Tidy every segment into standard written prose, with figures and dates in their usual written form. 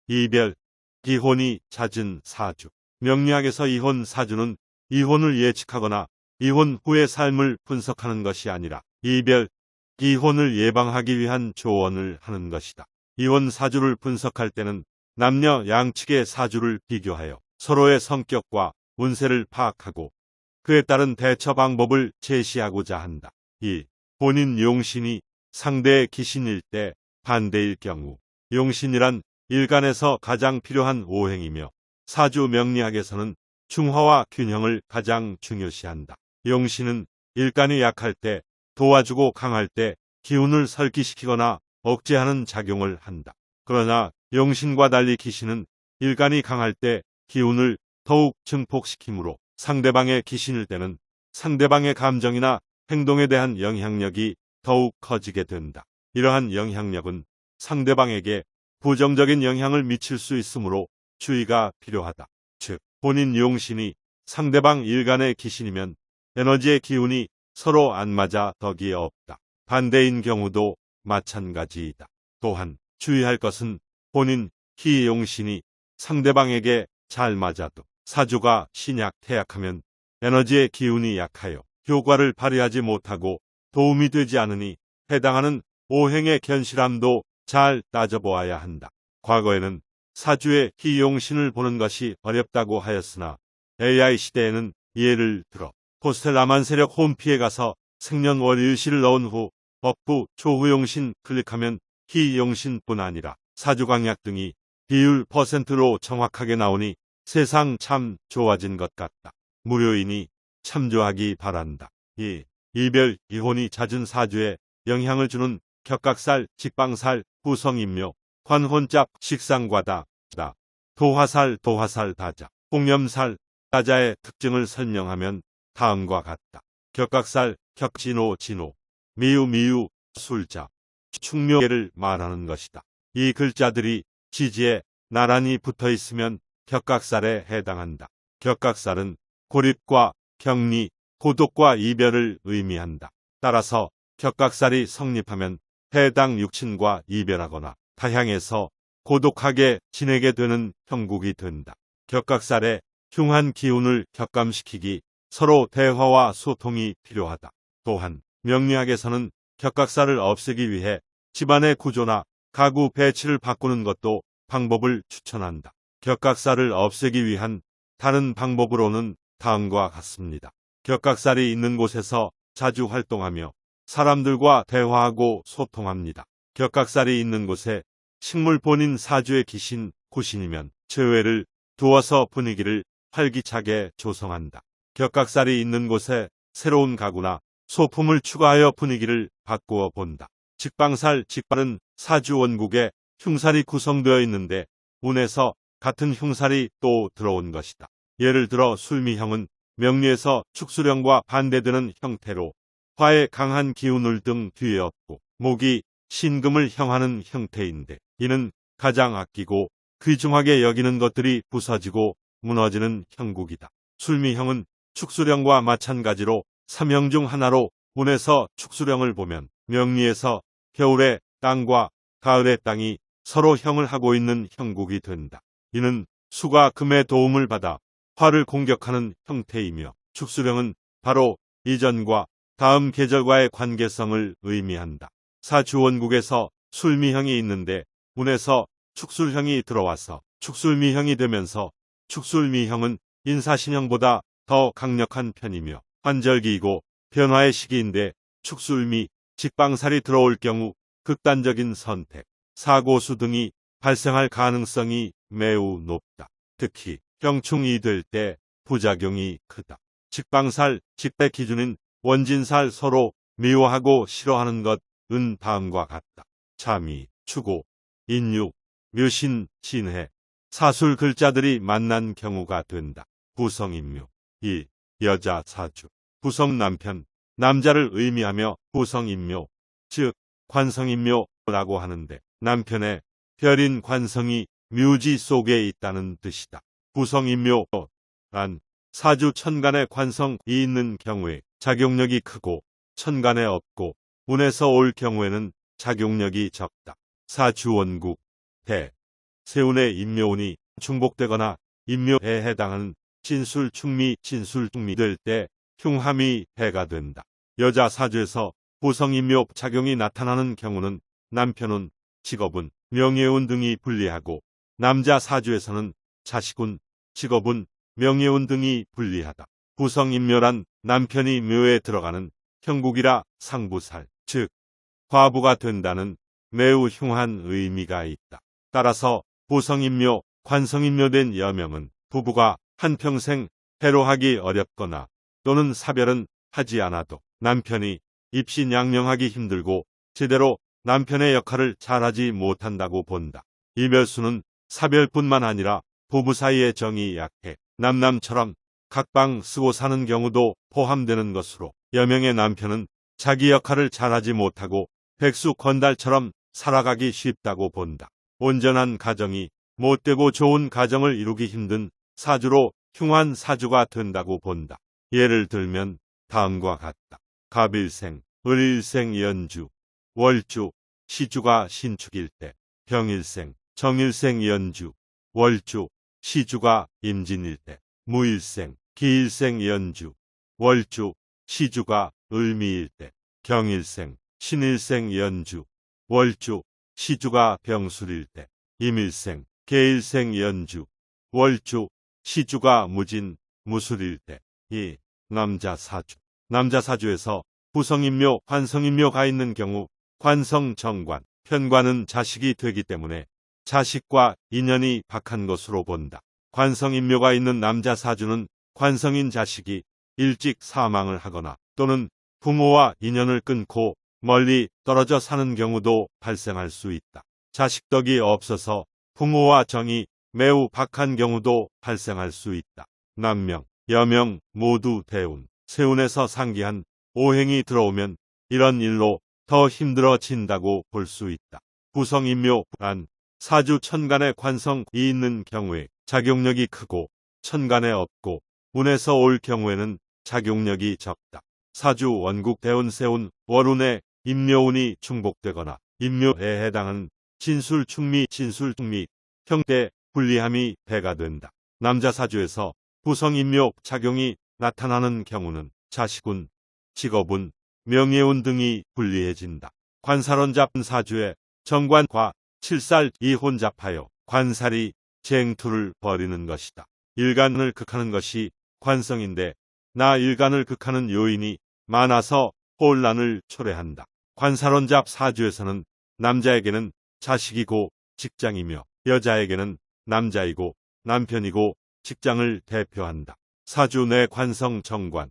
이별, 이혼이 잦은 사주. 명리학에서 이혼 사주는 이혼을 예측하거나 이혼 후의 삶을 분석하는 것이 아니라 이별, 이혼을 예방하기 위한 조언을 하는 것이다. 이혼 사주를 분석할 때는 남녀 양측의 사주를 비교하여 서로의 성격과 운세를 파악하고 그에 따른 대처 방법을 제시하고자 한다. 2. 본인 용신이 상대의 기신일 때 반대일 경우. 용신이란 일간에서 가장 필요한 오행이며 사주 명리학에서는 중화와 균형을 가장 중요시한다. 용신은 일간이 약할 때, 도와주고 강할 때 기운을 설기시키거나 억제하는 작용을 한다. 그러나 용신과 달리 기신은 일간이 강할 때 기운을 더욱 증폭시키므로 상대방의 기신일 때는 상대방의 감정이나 행동에 대한 영향력이 더욱 커지게 된다. 이러한 영향력은 상대방에게 부정적인 영향을 미칠 수 있으므로 주의가 필요하다. 즉, 본인 용신이 상대방 일간의 기신이면 에너지의 기운이 서로 안 맞아 덕이 없다. 반대인 경우도 마찬가지이다. 또한 주의할 것은 본인 희용신이 상대방에게 잘 맞아도 사주가 신약 태약하면 에너지의 기운이 약하여 효과를 발휘하지 못하고 도움이 되지 않으니 해당하는 오행의 견실함도 잘 따져보아야 한다. 과거에는 사주의 희용신을 보는 것이 어렵다고 하였으나 AI 시대에는 예를 들어 포스텔라만 세력 홈피에 가서 생년월일시를 넣은 후 법부 조후용신 클릭하면 희용신뿐 아니라 사주강약 등이 비율 %로 정확하게 나오니 세상 참 좋아진 것 같다. 무료이니 참조하기 바란다. 2. 이별, 이혼이 잦은 사주에 영향을 주는 격각살, 직방살, 후성인묘, 관혼짝, 식상과다, 도화살, 다자, 홍염살, 다자의 특징을 설명하면 다음과 같다. 격각살, 격진호, 미유, 술자, 충묘를 말하는 것이다. 이 글자들이 지지에 나란히 붙어 있으면 격각살에 해당한다. 격각살은 고립과 격리, 고독과 이별을 의미한다. 따라서 격각살이 성립하면 해당 육친과 이별하거나 타향에서 고독하게 지내게 되는 형국이 된다. 격각살의 흉한 기운을 격감시키기 서로 대화와 소통이 필요하다. 또한 명리학에서는 격각살을 없애기 위해 집안의 구조나 가구 배치를 바꾸는 것도 방법을 추천한다. 격각살을 없애기 위한 다른 방법으로는 다음과 같습니다. 격각살이 있는 곳에서 자주 활동하며 사람들과 대화하고 소통합니다. 격각살이 있는 곳에 식물 본인 사주의 기신, 구신이면 재회를 두어서 분위기를 활기차게 조성한다. 격각살이 있는 곳에 새로운 가구나 소품을 추가하여 분위기를 바꾸어 본다. 직방살, 직발은 사주 원국에 흉살이 구성되어 있는데 운에서 같은 흉살이 또 들어온 것이다. 예를 들어 술미형은 명리에서 축수령과 반대되는 형태로 화의 강한 기운을 등 뒤에 얻고 목이 신금을 형하는 형태인데 이는 가장 아끼고 귀중하게 여기는 것들이 부서지고 무너지는 형국이다. 술미형은 축수령과 마찬가지로 삼형 중 하나로 운에서 축수령을 보면 명리에서 겨울의 땅과 가을의 땅이 서로 형을 하고 있는 형국이 된다. 이는 수가 금의 도움을 받아 화를 공격하는 형태이며 축수령은 바로 이전과 다음 계절과의 관계성을 의미한다. 사주원국에서 술미형이 있는데 운에서 축술형이 들어와서 축술미형이 되면서 축술미형은 인사신형보다 더 강력한 편이며 환절기이고 변화의 시기인데 축술미, 직방살이 들어올 경우 극단적인 선택, 사고수 등이 발생할 가능성이 매우 높다. 특히 병충이 될 때 부작용이 크다. 직방살, 직배 기준인 원진살 서로 미워하고 싫어하는 것은 다음과 같다. 참이, 추고, 인유, 묘신, 진해, 사술 글자들이 만난 경우가 된다. 부성인묘. 1. 여자 사주. 부성 남편, 남자를 의미하며 부성인묘, 즉 관성인묘라고 하는데 남편의 별인 관성이 묘지 속에 있다는 뜻이다. 부성인묘란 사주 천간에 관성이 있는 경우에 작용력이 크고 천간에 없고 운에서 올 경우에는 작용력이 적다. 사주원국 대 세운의 임묘운이 중복되거나 임묘에 해당하는 진술충미 될 때 흉함이 배가 된다. 여자 사주에서 보성임묘 작용이 나타나는 경우는 남편운, 직업운, 명예운 등이 불리하고 남자 사주에서는 자식운, 직업운, 명예운 등이 불리하다. 보성임묘란 남편이 묘에 들어가는 형국이라 상부살, 즉 과부가 된다는 매우 흉한 의미가 있다. 따라서 보성임묘, 관성임묘된 여명은 부부가 한평생 해로하기 어렵거나 또는 사별은 하지 않아도 남편이 입신양명하기 힘들고 제대로 남편의 역할을 잘하지 못한다고 본다. 이별수는 사별뿐만 아니라 부부 사이의 정이 약해 남남처럼 각방 쓰고 사는 경우도 포함되는 것으로 여명의 남편은 자기 역할을 잘하지 못하고 백수 건달처럼 살아가기 쉽다고 본다. 온전한 가정이 못되고 좋은 가정을 이루기 힘든 사주로 흉한 사주가 된다고 본다. 예를 들면 다음과 같다. 갑일생, 을일생 연주, 월주, 시주가 신축일 때, 병일생, 정일생 연주, 월주, 시주가 임진일 때, 무일생, 기일생 연주, 월주, 시주가 을미일 때, 경일생, 신일생 연주, 월주, 시주가 병술일 때, 임일생, 계일생 연주, 월주, 시주가 무진, 무술일 때. 이 남자 사주. 남자 사주에서 부성임묘, 관성임묘가 있는 경우 관성정관, 편관은 자식이 되기 때문에 자식과 인연이 박한 것으로 본다. 관성임묘가 있는 남자 사주는 관성인 자식이 일찍 사망을 하거나 또는 부모와 인연을 끊고 멀리 떨어져 사는 경우도 발생할 수 있다. 자식덕이 없어서 부모와 정이 매우 박한 경우도 발생할 수 있다. 남명, 여명 모두 대운, 세운에서 상기한 오행이 들어오면 이런 일로 더 힘들어진다고 볼 수 있다. 부성임묘, 안, 사주 천간에 관성이 있는 경우에 작용력이 크고 천간에 없고 운에서 올 경우에는 작용력이 적다. 사주 원국 대운 세운 월운에 임묘운이 중복되거나 임묘에 해당하는 진술충미 형때 불리함이 배가 된다. 남자 사주에서 부성임묘 작용이 나타나는 경우는 자식운, 직업운, 명예운 등이 불리해진다. 관살원 잡은 사주에 정관과 칠살 이혼잡하여 관살이 쟁투를 벌이는 것이다. 일간을 극하는 것이 관성인데 일간을 극하는 요인이 많아서 혼란을 초래한다. 관살원잡 사주에서는 남자에게는 자식이고 직장이며 여자에게는 남자이고 남편이고 직장을 대표한다. 사주 내 관성 정관,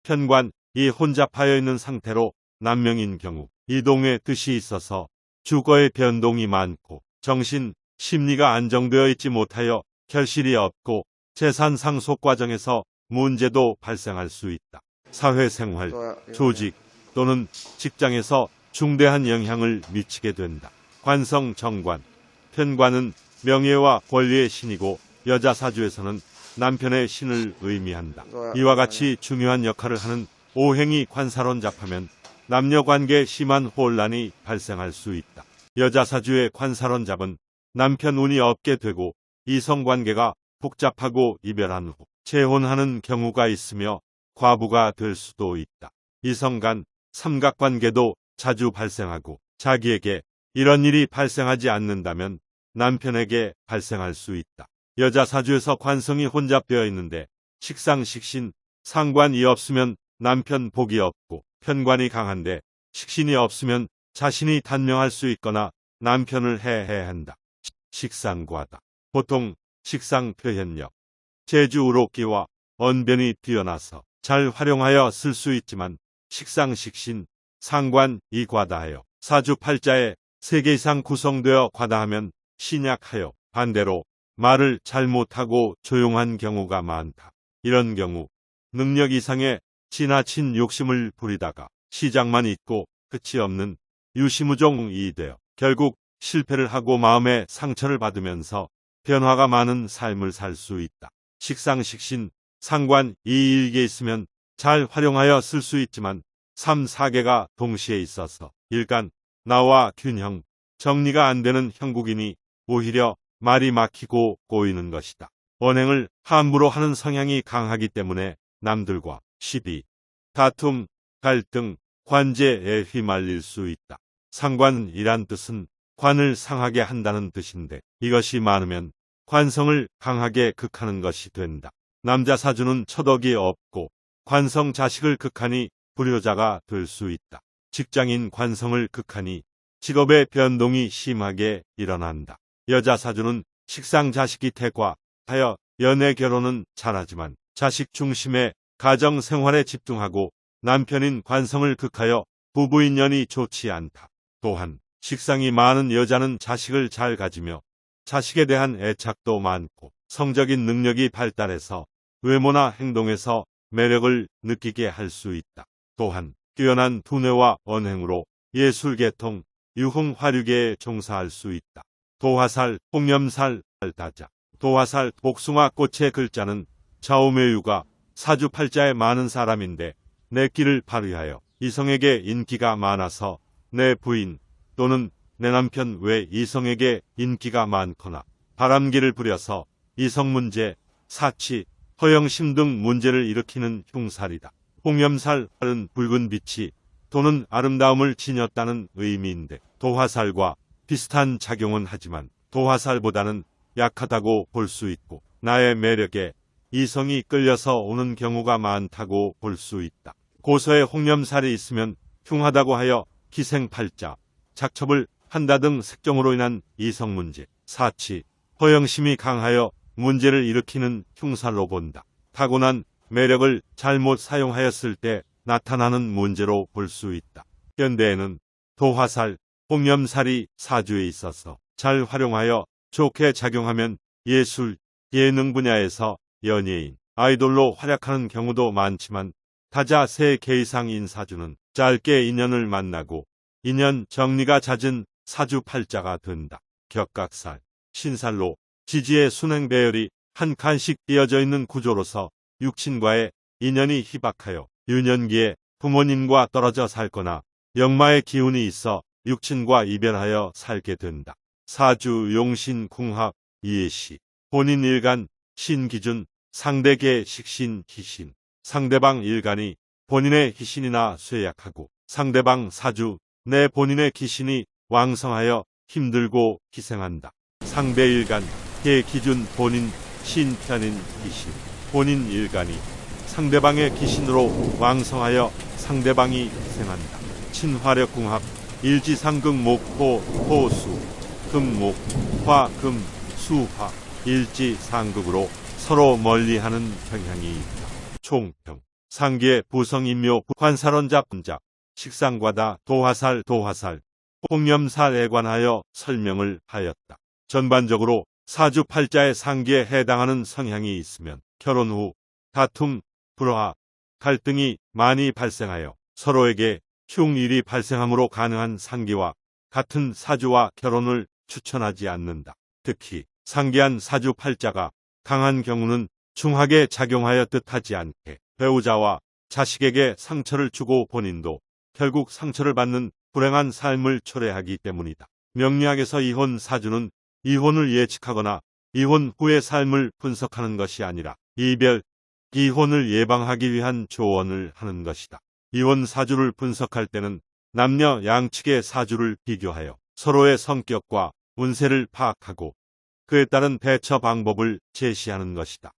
편관이 혼잡하여 있는 상태로 남명인 경우 이동의 뜻이 있어서 주거의 변동이 많고 정신, 심리가 안정되어 있지 못하여 결실이 없고 재산 상속 과정에서 문제도 발생할 수 있다. 사회생활, 조직 또는 직장에서 중대한 영향을 미치게 된다. 관성 정관, 편관은 명예와 권리의 신이고 여자 사주에서는 남편의 신을 의미한다. 이와 같이 중요한 역할을 하는 오행이 관살원 잡하면 남녀관계에 심한 혼란이 발생할 수 있다. 여자 사주의 관살원 잡은 남편 운이 없게 되고 이성관계가 복잡하고 이별한 후 재혼하는 경우가 있으며 과부가 될 수도 있다. 이성간 삼각관계도 자주 발생하고 자기에게 이런 일이 발생하지 않는다면 남편에게 발생할 수 있다. 여자 사주에서 관성이 혼잡되어 있는데 식상식신, 상관이 없으면 남편 복이 없고 편관이 강한데 식신이 없으면 자신이 단명할 수 있거나 남편을 해해한다. 식상과다. 보통 식상 표현력, 제주우로끼와 언변이 뛰어나서 잘 활용하여 쓸 수 있지만 식상식신, 상관이 과다하여 사주팔자에 3개 이상 구성되어 과다하면 신약하여 반대로 말을 잘못하고 조용한 경우가 많다. 이런 경우 능력 이상의 지나친 욕심을 부리다가 시작만 있고 끝이 없는 유시무종이 되어 결국 실패를 하고 마음의 상처를 받으면서 변화가 많은 삶을 살 수 있다. 식상식신, 상관 이 일개 있으면 잘 활용하여 쓸 수 있지만 3, 4개가 동시에 있어서 일간, 나와 균형, 정리가 안 되는 형국이니 오히려 말이 막히고 꼬이는 것이다. 언행을 함부로 하는 성향이 강하기 때문에 남들과 시비, 다툼, 갈등, 관제에 휘말릴 수 있다. 상관이란 뜻은 관을 상하게 한다는 뜻인데 이것이 많으면 관성을 강하게 극하는 것이 된다. 남자 사주는 처덕이 없고 관성 자식을 극하니 불효자가 될 수 있다. 직장인 관성을 극하니 직업의 변동이 심하게 일어난다. 여자 사주는 식상 자식이 태과하여 연애 결혼은 잘하지만 자식 중심의 가정 생활에 집중하고 남편인 관성을 극하여 부부 인연이 좋지 않다. 또한 식상이 많은 여자는 자식을 잘 가지며 자식에 대한 애착도 많고 성적인 능력이 발달해서 외모나 행동에서 매력을 느끼게 할 수 있다. 또한 뛰어난 두뇌와 언행으로 예술계통, 유흥화류계에 종사할 수 있다. 도화살, 홍염살, 알다자, 도화살, 복숭아 꽃의 글자는 좌우묘유가 사주팔자에 많은 사람인데 내 끼를 발휘하여 이성에게 인기가 많아서 내 부인 또는 내 남편 외 이성에게 인기가 많거나 바람기를 부려서 이성 문제, 사치, 허영심 등 문제를 일으키는 흉살이다. 홍염살은 붉은 빛이 도는 아름다움을 지녔다는 의미인데 도화살과 비슷한 작용은 하지만 도화살보다는 약하다고 볼 수 있고 나의 매력에 이성이 끌려서 오는 경우가 많다고 볼 수 있다. 고서에 홍염살이 있으면 흉하다고 하여 기생팔자, 작첩을 한다 등 색정으로 인한 이성 문제, 사치, 허영심이 강하여 문제를 일으키는 흉살로 본다. 타고난 매력을 잘못 사용하였을 때 나타나는 문제로 볼 수 있다. 현대에는 도화살, 홍염살이 사주에 있어서 잘 활용하여 좋게 작용하면 예술, 예능 분야에서 연예인, 아이돌로 활약하는 경우도 많지만 타자 3개 이상인 사주는 짧게 인연을 만나고 인연 정리가 잦은 사주팔자가 된다. 격각살, 신살로 지지의 순행 배열이 한 칸씩 띄어져 있는 구조로서 육친과의 인연이 희박하여 유년기에 부모님과 떨어져 살거나 역마의 기운이 있어 육친과 이별하여 살게 된다. 사주 용신 궁합 이해시 본인 일간 신기준 상대계 식신 희신 상대방 일간이 본인의 희신이나 쇠약하고 상대방 사주 내 본인의 기신이 왕성하여 힘들고 희생한다. 상대 일간 계 기준 본인 신편인 기신 본인 일간이 상대방의 기신으로 왕성하여 상대방이 희생한다. 친화력 궁합 일지상극 목호 호수 금목 화금 수화 일지상극으로 서로 멀리하는 경향이 있다. 총평 상기의 부성인묘 관살원자 분작 식상과다 도화살 홍염살에 관하여 설명을 하였다. 전반적으로 사주팔자의 상기에 해당하는 성향이 있으면 결혼 후 다툼, 불화, 갈등이 많이 발생하여 서로에게 흉일이 발생함으로 가능한 상기와 같은 사주와 결혼을 추천하지 않는다. 특히 상기한 사주팔자가 강한 경우는 중하게 작용하여 뜻하지 않게 배우자와 자식에게 상처를 주고 본인도 결국 상처를 받는 불행한 삶을 초래하기 때문이다. 명리학에서 이혼 사주는 이혼을 예측하거나 이혼 후의 삶을 분석하는 것이 아니라 이별, 이혼을 예방하기 위한 조언을 하는 것이다. 이혼 사주를 분석할 때는 남녀 양측의 사주를 비교하여 서로의 성격과 운세를 파악하고 그에 따른 대처 방법을 제시하는 것이다.